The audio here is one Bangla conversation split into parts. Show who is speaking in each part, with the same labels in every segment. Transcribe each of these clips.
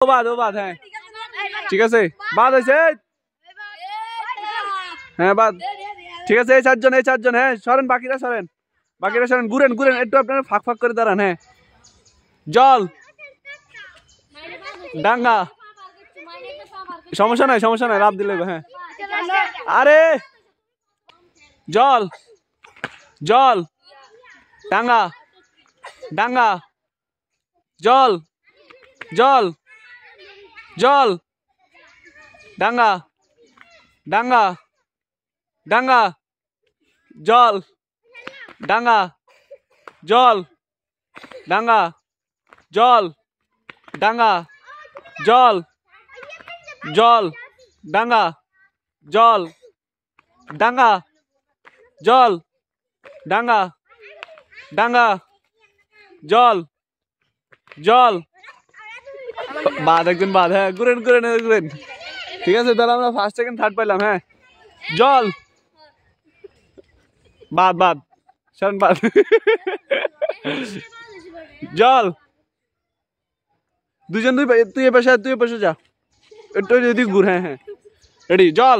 Speaker 1: বাদ হ্যাঁ ঠিক আছে বাদ হয়েছে হ্যাঁ বাদ ঠিক আছে এই চারজন হ্যাঁ সরেন বাকিরা সরেন ঘুরেন একটু আপনারা ফাঁক করে দাঁড়ান হ্যাঁ জল ডাঙ্গা সমস্যা নাই লাভ দিলে হ্যাঁ আরে জল ডাঙ্গা জল ডাঙ্গা জল ডাঙ্গা জল ডাঙ্গা জল ডাঙ্গা জল বাদ একজন বাদ হ্যাঁ ঘুরেন ঠিক আছে তাহলে আমরা ফার্স্ট সেকেন্ড থার্ড পাইলাম হ্যাঁ জল বাদ শরণ বাদ জল দুজন তুই এ পাশে যা একটু যদি ঘুর হ্যাঁ রেডি জল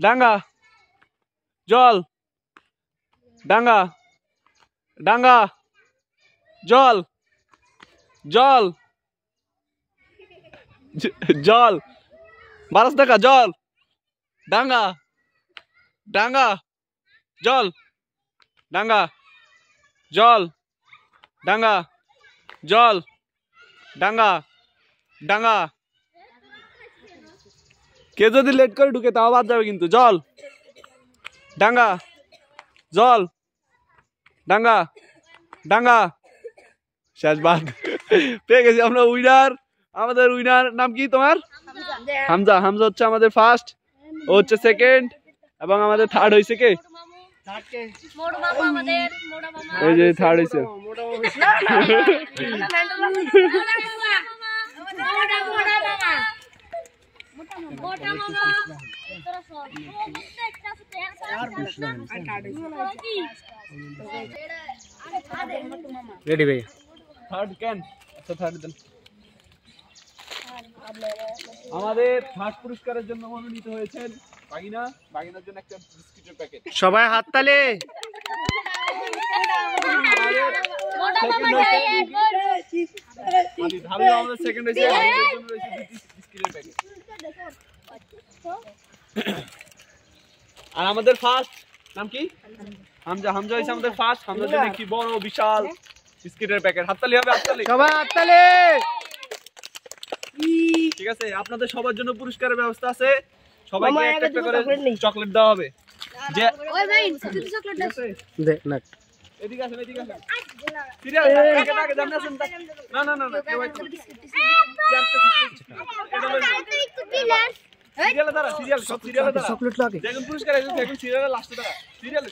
Speaker 1: ডাঙ্গা জল বারস দেখা জল ডাঙ্গা জল ডাঙ্গা কে যদি লেট করে ঢুকে তাও বাদ যাবে কিন্তু জল ডাঙ্গা শেষ বাদ পেয়ে গেছি আমরা উইনার আমাদের উইনার নাম কি তোমার হামজা হচ্ছে আমাদের ফার্স্ট ও হচ্ছে সেকেন্ড এবং আমাদের থার্ড হয়েছে কে এই যে থার্ড হয়েছে রেডি ভাই থার্ড ক্যান আচ্ছা থার্ড দেন আমাদের ফার্স্ট পুরস্কারের জন্য মনোনীত হয়েছেন বাগিনার জন্য একটা বিস্কিটের প্যাকেট সবাই হাততালি আমাদের সেকেন্ড হয়েছে বিস্কিটের প্যাকেট আর আমাদের ফার্স্ট নাম কি হামজা হয়েছে আমাদের ফার্স্ট হামজার জন্য কি বড় বিশাল বিস্কিটের প্যাকেট হাততালি হবে সবাই হাততালি ঠিক আছে আপনাদের সবার জন্য পুরস্কারের ব্যবস্থা আছে সবাইকে একটা করে চকলেট দেওয়া হবে যে ওই ভাই কিছু চকলেট দে না এদিকে আসেন সিরিয়াল আগে জানেন না কেউ একটু সিরিয়ালে দাঁড়া সব সিরিয়ালে দাঁড়া চকলেট লাগে দেখুন পুরস্কার আছে দেখুন সিরিয়ালে লাস্টে দাঁড়া সিরিয়ালে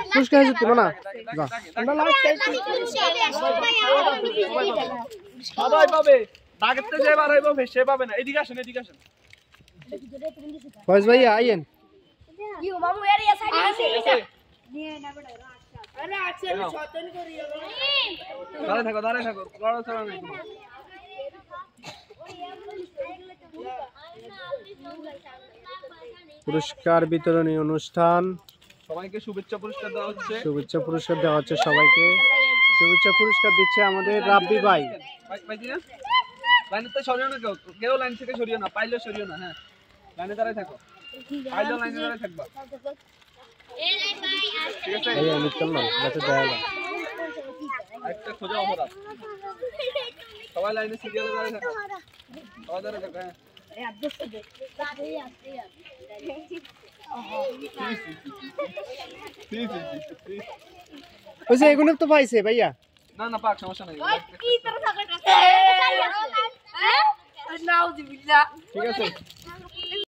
Speaker 1: পুরস্কার আছে না আমরা সবাই পাবে বাগেতে যে বার হইবো সে পাবে না এদিকে আসেন ফয়েজ ভাই আইয়েন ইউ মামু এরিয়া সাইডে আছে নিয়ে না বড় আরে আছে শয়তান করিও দাঁড়ায় থাকো লড়া চড়া নাই পুরস্কার বিতরণী অনুষ্ঠান সবাইকে শুভেচ্ছা পুরস্কার দেওয়া হচ্ছে সবাইকে শুভেচ্ছা পুরস্কার দিচ্ছে আমাদের রাব্বি ভাই লাইনে তো সরিও না কেউ লাইন থেকে সরিও না পাইলে সরিও না হ্যাঁ লাইনে দাঁড়ায় থাকো পাইলে লাইনে দাঁড়ায় থাকবা ঠিক আছে এই আমি চললাম যাতে দেখালাম একটা খোঁজা অপরাধ সবাই লাইনে সিরিয়ালে দাঁড়ায় থাকো সবাই দাঁড়ায় থাকো হ্যাঁ এই আদর্শ দেখ তাই আসছে ওই যে এগুলো তো পাইছে ভাইয়া না পাক সমস্যা নাই কি তোর চকলেট আছে হ্যাঁ নাউজুবিল্লাহ ঠিক আছে